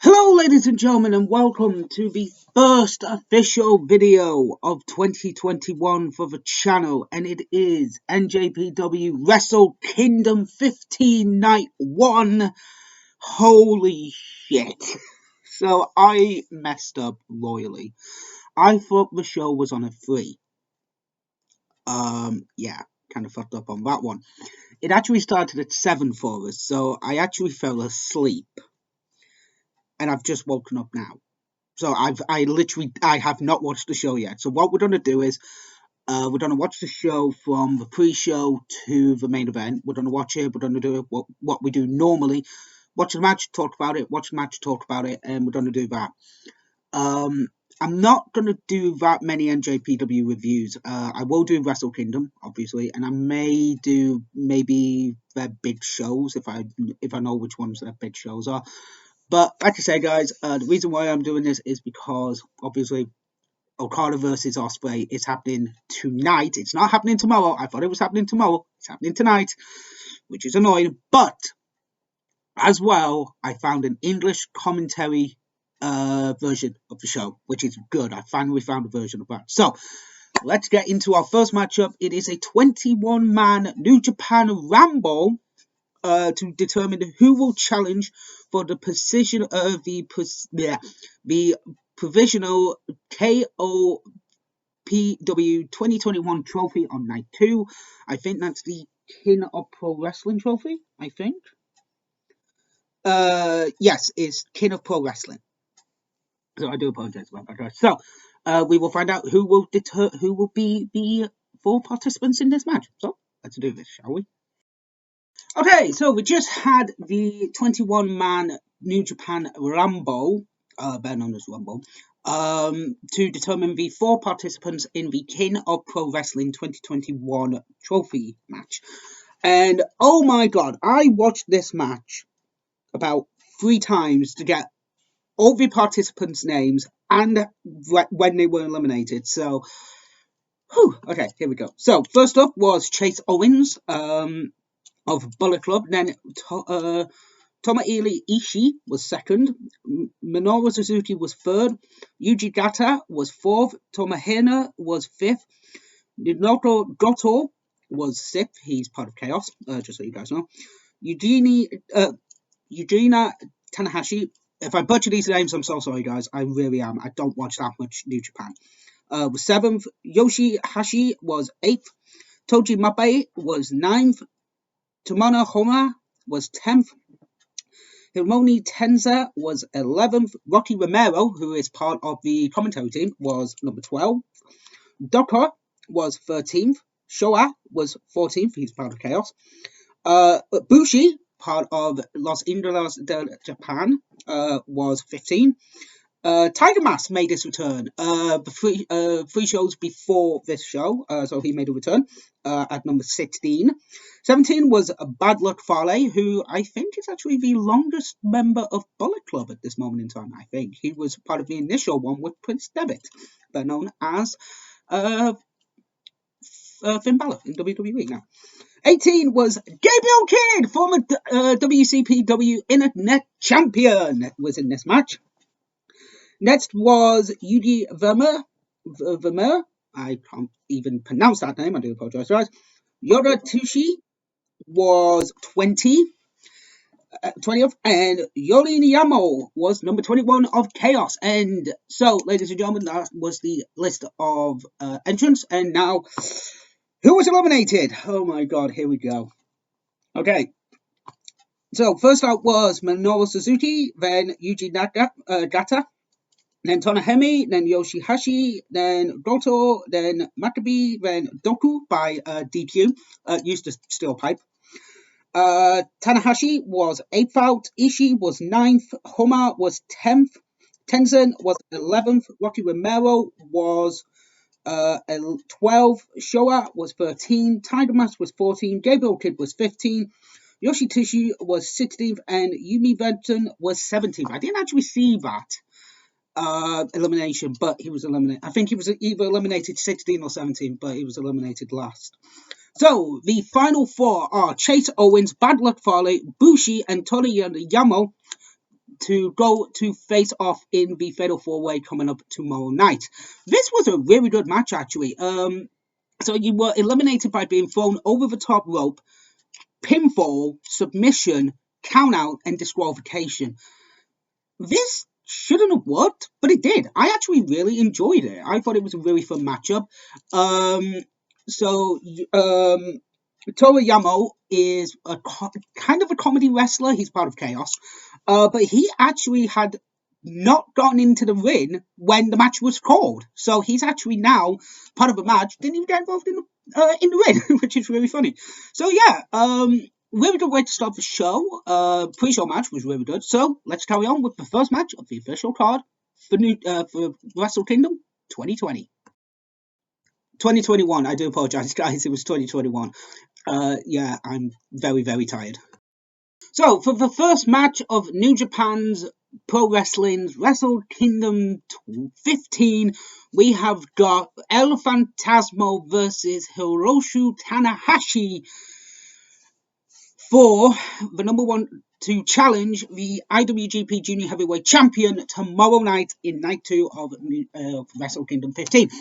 Hello ladies and gentlemen, and welcome to the first official video of 2021 for the channel, and it is NJPW Wrestle Kingdom 15 Night 1. Holy shit. So I messed up royally. I thought the show was on a 3. Yeah, kind of fucked up on that one. It actually started at 7 for us, so I actually fell asleep. And I've just woken up now. So I have not watched the show yet. So what we're going to do is we're going to watch the show from the pre-show to the main event. We're going to watch it. We're going to do what we do normally. Watch the match, talk about it. Watch the match, talk about it. And we're going to do that. I'm not going to do that many NJPW reviews. I will do Wrestle Kingdom, obviously. And I may do maybe their big shows if I know which ones their big shows are. But like I say, guys, the reason why I'm doing this is because, obviously, Okada versus Ospreay is happening tonight. It's not happening tomorrow. I thought it was happening tomorrow. It's happening tonight, which is annoying. But, as well, I found an English commentary version of the show, which is good. I finally found a version of that. So, let's get into our first matchup. It is a 21-man New Japan Ramble. To determine who will challenge for the position of the provisional KOPW 2021 trophy on night 2. I think that's the King of Pro Wrestling trophy. I think. Yes, it's King of Pro Wrestling. So I do apologize about that. So we will find out who will be the 4 participants in this match. So let's do this, shall we? Okay, so we just had the 21-man New Japan Ramble, better known as Rumble, to determine the 4 participants in the King of Pro Wrestling 2021 trophy match. And oh my god, I watched this match about 3 times to get all the participants' names and when they were eliminated. So, okay, here we go. So, first up was Chase Owens, of Bullet Club. Then Tomohiro Ishii was second. Minoru Suzuki was third. Yuji Gata was fourth. Tomohiro was fifth. Ninoto Goto was sixth. He's part of Chaos, just so you guys know. Eugenia Tanahashi. If I butcher these names, I'm so sorry, guys. I really am. I don't watch that much New Japan. Was seventh. Yoshihashi was eighth. Toji Mapei was ninth. Tomono Homa was 10th. Hiromu Tenza was 11th. Rocky Romero, who is part of the commentary team, was number 12. Doka was 13th. Showa was 14th. He's part of Chaos. Bushi, part of Los Indios de Japan, was 15. Tiger Mask made his return. The 3 shows before this show, so he made a return at number 16. 17 was Bad Luck Fale, who I think is actually the longest member of Bullet Club at this moment in time. I think he was part of the initial one with Prince Devitt, better known as Finn Balor in WWE now. 18 was Gabriel Kidd, former WCPW Internet Champion, was in this match. Next was Yuji Vermeer. I can't even pronounce that name. I do apologize, guys. Yoda Tushi was 20th, and Yori Niyamo was number 21 of Chaos. And so, ladies and gentlemen, that was the list of entrants. And now, who was eliminated? Oh my god, here we go. Okay. So, first out was Minoru Suzuki, then Yuji Gata. Then Tonohemi, then Yoshihashi, then Goto, then Makabe, then Doku by DQ, used to steel pipe. Tanahashi was 8th out, Ishii was 9th, Homa was 10th, Tenzin was 11th, Rocky Romero was 12th, Showa was 13, Tiger Mask was 14, Gabriel Kidd was 15, Yoshitushi was 16th, and Yumi Benton was 17th. I didn't actually see that elimination, but he was eliminated. I think he was either eliminated 16 or 17, but he was eliminated last. So the final 4 are Chase Owens, Bad Luck Fale, Bushi, and Toriyama. to go to face off in the Fatal 4-Way coming up tomorrow night. This was a really good match, actually. So you were eliminated by being thrown over the top rope, pinfall, submission, count out, and disqualification. This shouldn't have worked, but it did. I actually really enjoyed it. I thought it was a really fun matchup. Toru Yano is kind of a comedy wrestler. He's part of Chaos. But he actually had not gotten into the ring when the match was called. So he's actually now part of a match, didn't even get involved in the ring, which is really funny. So yeah, really good way to start the show. Pre-show match was really good. So let's carry on with the first match of the official card for Wrestle Kingdom 2020. 2021, I do apologize, guys. It was 2021. Yeah, I'm very, very tired. So, for the first match of New Japan's Pro Wrestling's Wrestle Kingdom 15, we have got El Fantasma versus Hiroshi Tanahashi for the number one to challenge the IWGP Junior Heavyweight Champion tomorrow night in Night 2 of Wrestle Kingdom 15.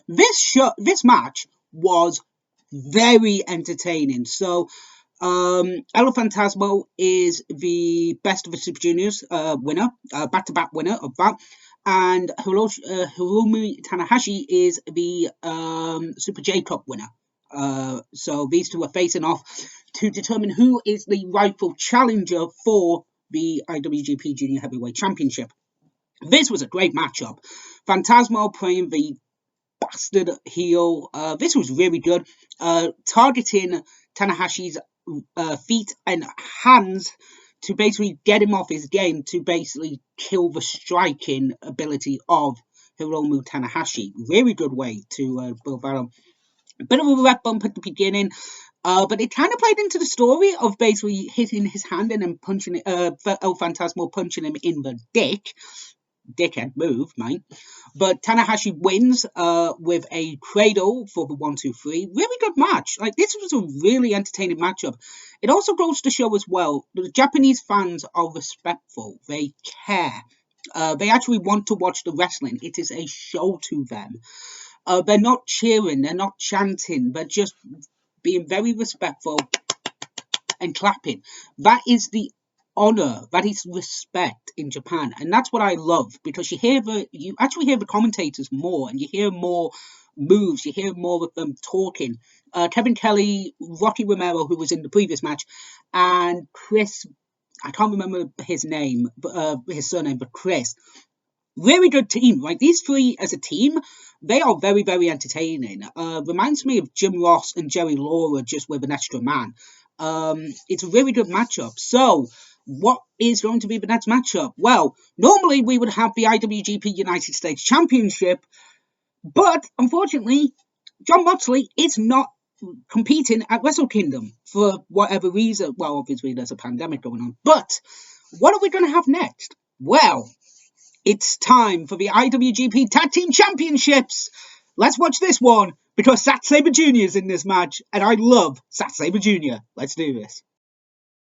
This match was very entertaining. So, El Fantasma is the Best of the Super Juniors winner, back-to-back winner of that. And Hiromu Tanahashi is the Super J Cup winner. So these two are facing off to determine who is the rightful challenger for the IWGP Junior Heavyweight Championship. This was a great matchup. Fantasma playing the bastard heel. This was really good. Targeting Tanahashi's feet and hands to basically get him off his game, to basically kill the striking ability of Hiromu Tanahashi. Really good way to build that up. A bit of a rep bump at the beginning, but it kind of played into the story of basically hitting his hand and then punching El Fantasma punching him in the dick. Dickhead move, mate. But Tanahashi wins with a cradle for the 1-2-3. Really good match. Like, this was a really entertaining matchup. It also goes to show as well that the Japanese fans are respectful. They care. They actually want to watch the wrestling. It is a show to them. They're not cheering. They're not chanting. They're just being very respectful and clapping. That is the honor, that is respect in Japan, and that's what I love, because you actually hear the commentators more, and you hear more moves, you hear more of them talking. Kevin Kelly, Rocky Romero, who was in the previous match, and Chris, I can't remember his name, his surname, but Chris. Really good team, right? These three as a team, they are very, very entertaining. Reminds me of Jim Ross and Jerry Lawler just with an extra man. It's a really good matchup. So, what is going to be the next matchup? Well, normally we would have the IWGP United States Championship, but unfortunately, John Moxley is not competing at Wrestle Kingdom for whatever reason. Well, obviously there's a pandemic going on. But what are we going to have next? Well, it's time for the IWGP Tag Team Championships. Let's watch this one, because Zack Sabre Jr. is in this match, and I love Zack Sabre Jr. Let's do this.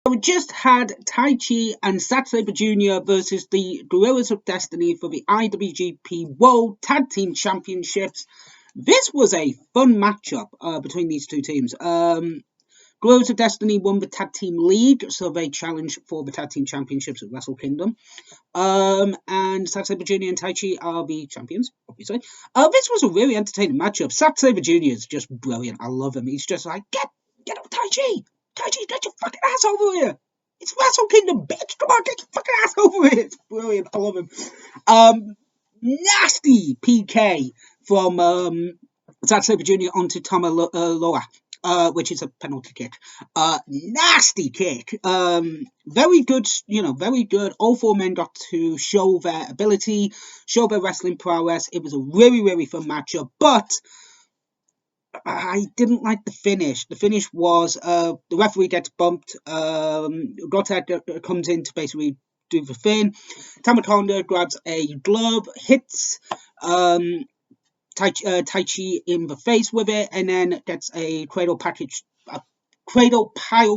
We just had Tai Chi and Zack Sabre Jr. versus the Guerrillas of Destiny for the IWGP World Tag Team Championships. This was a fun matchup between these two teams. Guerrillas of Destiny won the Tag Team League, so they challenged for the Tag Team Championships at Wrestle Kingdom. And Zack Sabre Jr. and Tai Chi are the champions, obviously. This was a really entertaining matchup. Zack Sabre Jr. is just brilliant. I love him. He's just like, get up, Tai Chi! Tai Chi, get your fucking ass over here! It's Wrestle Kingdom, bitch! Come on, get your fucking ass over here! It's brilliant. I love him. Nasty PK from Zack Sabre Jr. onto Tama Loa. Which is a penalty kick. Nasty kick. Very good, very good. All four men got to show their ability, show their wrestling prowess. It was a really, really fun matchup, but I didn't like the finish. The finish was the referee gets bumped. Gotthard comes in to basically do the thing. Tamatonda grabs a glove, hits Tai Chi in the face with it, and then gets a cradle pile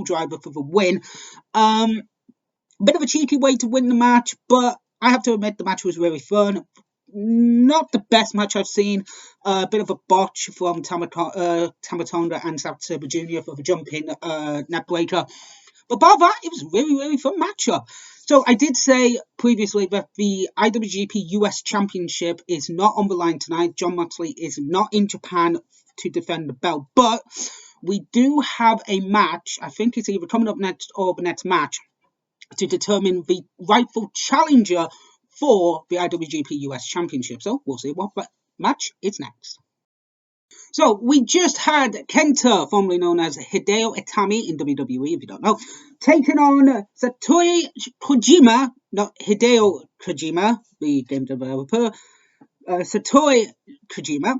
driver for the win. A bit of a cheeky way to win the match, but I have to admit the match was really fun. Not the best match I've seen. A bit of a botch from Tamatonga and South Sabre Jr. for the jumping net breaker. But bar that, it was a really, really fun matchup. So I did say previously that the IWGP US Championship is not on the line tonight. John Moxley is not in Japan to defend the belt. But we do have a match. I think it's either coming up next or the next match to determine the rightful challenger for the IWGP US Championship. So we'll see what match is next. So we just had Kenta, formerly known as Hideo Itami in WWE, if you don't know, taking on Satoshi Kojima, not Hideo Kojima, the game developer, Satoshi Kojima,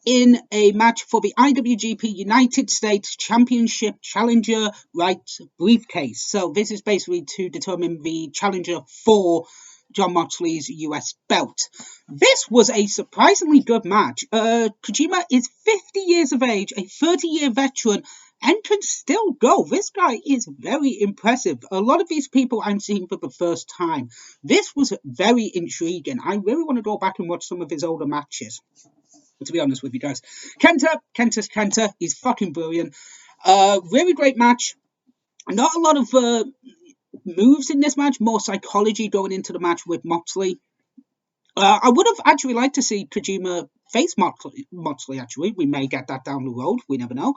in a match for the IWGP United States Championship Challenger Rights Briefcase. So this is basically to determine the challenger for John Moxley's US belt. This was a surprisingly good match. Kojima is 50 years of age, a 30-year veteran, and can still go. This guy is very impressive. A lot of these people I'm seeing for the first time. This was very intriguing. I really want to go back and watch some of his older matches, to be honest with you guys. Kenta's Kenta. He's fucking brilliant. Really great match. Not a lot of moves in this match, more psychology going into the match with Moxley. I would have actually liked to see Kojima face Moxley, actually. We may get that down the road, we never know.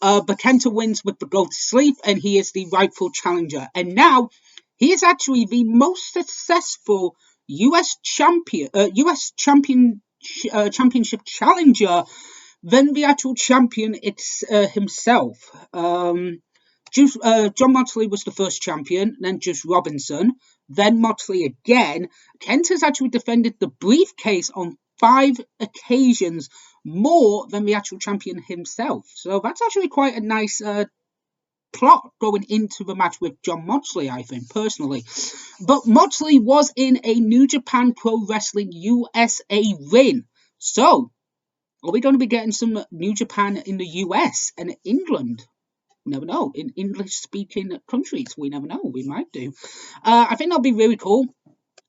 But Kenta wins with the go to sleep, and he is the rightful challenger. And now, he is actually the most successful US championship challenger than the actual champion himself. John Moxley was the first champion, then Juice Robinson, then Moxley again. Kenta's actually defended the briefcase on 5 occasions, more than the actual champion himself. So that's actually quite a nice plot going into the match with John Moxley, I think, personally. But Moxley was in a New Japan Pro Wrestling USA win. So, are we going to be getting some New Japan in the US and England? Never know. In English-speaking countries, we never know. We might do. I think that'll be really cool,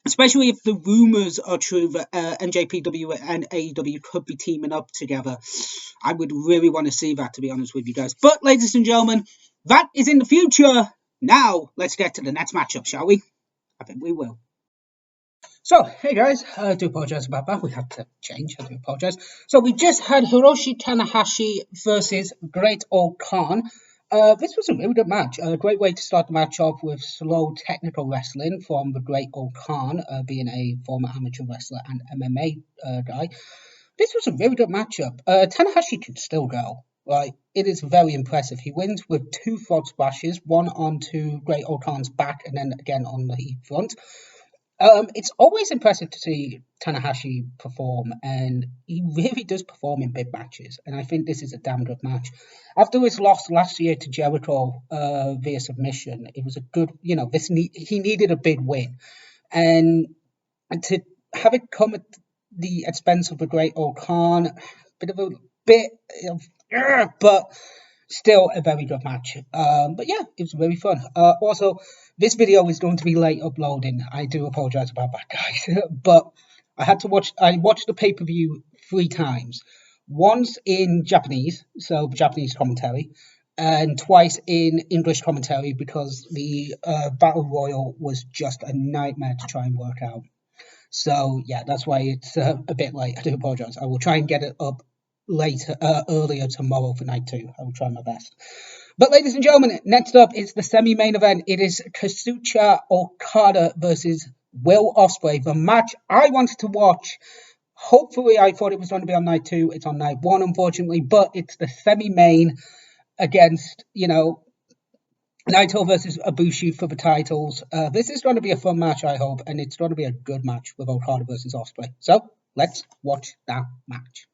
especially if the rumors are true that NJPW and AEW could be teaming up together. I would really want to see that, to be honest with you guys. But, ladies and gentlemen, that is in the future. Now, let's get to the next matchup, shall we? I think we will. So, hey guys, I do apologise about that. We had to change. I do apologise. So, we just had Hiroshi Tanahashi versus Great Old Khan. This was a really good match. A great way to start the match off with slow technical wrestling from the Great Old Khan, being a former amateur wrestler and MMA guy. This was a really good matchup. Tanahashi can still go. Like, it is very impressive. He wins with 2 frog splashes, one onto Great Old Khan's back and then again on the front. It's always impressive to see Tanahashi perform, and he really does perform in big matches, and I think this is a damn good match. After his loss last year to Jericho via submission, it was a good, he needed a big win, and to have it come at the expense of the Great Old Khan, but still a very good match. But yeah, it was very fun. Also, this video is going to be late uploading. I do apologize about that, guys. But I watched the pay-per-view 3 times. Once in Japanese, so Japanese commentary, and twice in English commentary because the Battle Royal was just a nightmare to try and work out. So yeah, that's why it's a bit late. I do apologize. I will try and get it up earlier tomorrow for night 2. I will try my best. But ladies and gentlemen, next up is the semi-main event. It is Kazuchika Okada versus Will Ospreay, the match I wanted to watch. Hopefully, I thought it was going to be on night 2. It's on night 1, unfortunately, but it's the semi-main against, Naito versus Ibushi for the titles. This is going to be a fun match, I hope, and it's going to be a good match with Okada versus Ospreay. So, let's watch that match.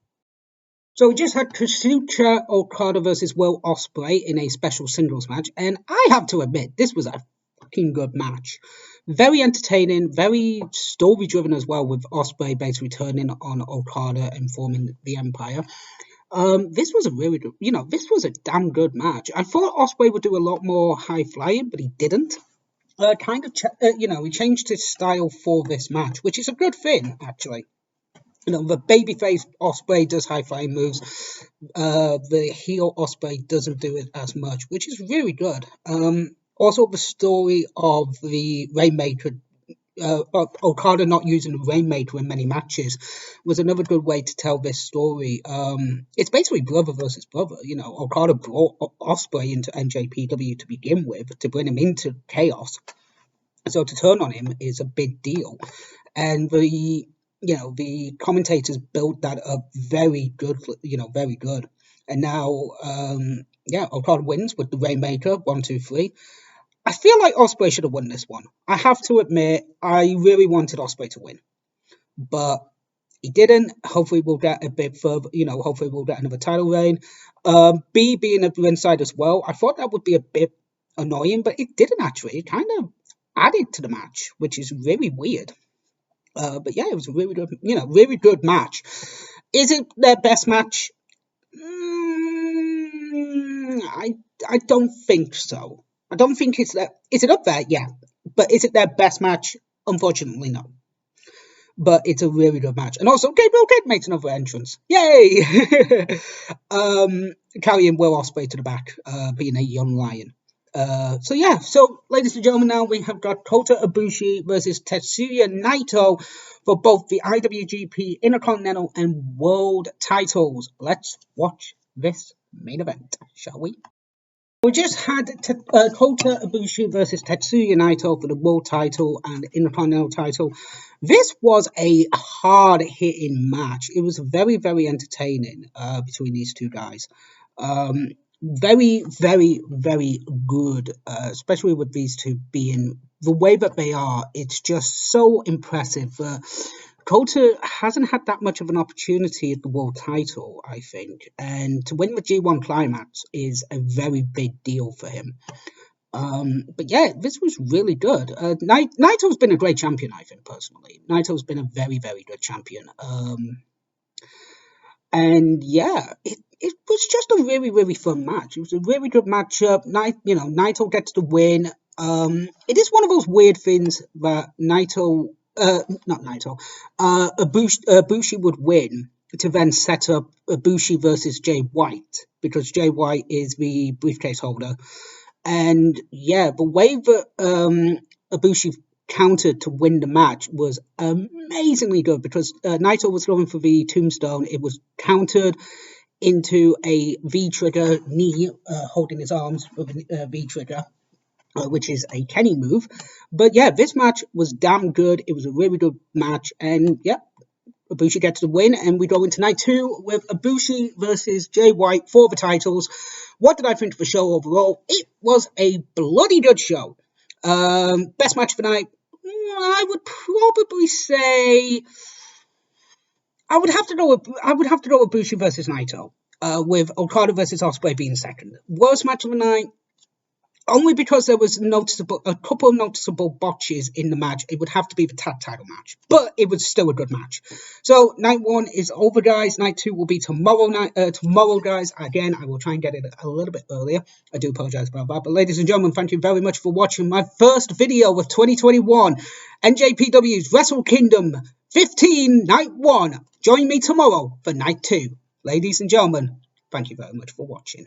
So we just had Kazuchika Okada versus Will Ospreay in a special singles match, and I have to admit, this was a fucking good match. Very entertaining, very story-driven as well, with Ospreay basically turning on Okada and forming the Empire. This was a really good, this was a damn good match. I thought Ospreay would do a lot more high-flying, but he didn't. he changed his style for this match, which is a good thing, actually. The babyface Ospreay does high-flying moves. The heel Ospreay doesn't do it as much, which is really good. Also, the story of the Rainmaker, Okada not using the Rainmaker in many matches, was another good way to tell this story. It's basically brother versus brother. Okada brought Ospreay into NJPW to begin with, to bring him into Chaos. So to turn on him is a big deal. And the commentators built that up very good, very good. And now, Okada wins with the Rainmaker, 1, 2, 3. I feel like Ospreay should have won this one. I have to admit, I really wanted Ospreay to win, but he didn't. Hopefully, we'll get a bit further. Hopefully, we'll get another title reign. B being at ringside as well. I thought that would be a bit annoying, but it didn't actually. It kind of added to the match, which is really weird. But yeah, it was a really good, really good match. Is it their best match? I don't think so. I don't think it's that. Is it up there? Yeah. But is it their best match? Unfortunately, no. But it's a really good match. And also, Gabriel Kidd makes another entrance. Yay! Carrying Will Ospreay to the back, being a young lion. So ladies and gentlemen, now we have got Kota Ibushi versus Tetsuya Naito for both the IWGP Intercontinental and World titles. Let's watch this main event, shall we? We just had Kota Ibushi versus Tetsuya Naito for the World title and Intercontinental title. This was a hard-hitting match. It was very, very entertaining between these two guys. Very, very, very good, especially with these two being the way that they are. It's just so impressive. Kota hasn't had that much of an opportunity at the world title, I think, and to win the G1 Climax is a very big deal for him. But yeah, this was really good. Naito's been a great champion, I think, personally. Naito's been a very, very good champion. And yeah, it was just a really, really fun match. It was a really good matchup. Naito gets the win. It is one of those weird things that Ibushi would win to then set up Ibushi versus Jay White, because Jay White is the briefcase holder. And yeah, the way that Ibushi countered to win the match was amazingly good, because Naito was going for the tombstone. It was countered into a V-trigger knee, holding his arms with a V-trigger, which is a Kenny move. But yeah, this match was damn good. It was a really good match. And yeah, Ibushi gets the win. And we go into night 2 with Ibushi versus Jay White for the titles. What did I think of the show overall? It was a bloody good show. Best match of the night? I would probably say I would have to go with Ibushi versus Naito, with Okada versus Ospreay being second. Worst match of the night? Only because there was a couple of noticeable botches in the match. It would have to be the tag title match, but it was still a good match. So night 1 is over, guys. Night 2 will be tomorrow guys. Again, I will try and get it a little bit earlier. I do apologize about that. But ladies and gentlemen, thank you very much for watching my first video of 2021, NJPW's Wrestle Kingdom 15 night 1. Join me tomorrow for night 2. Ladies and gentlemen, thank you very much for watching.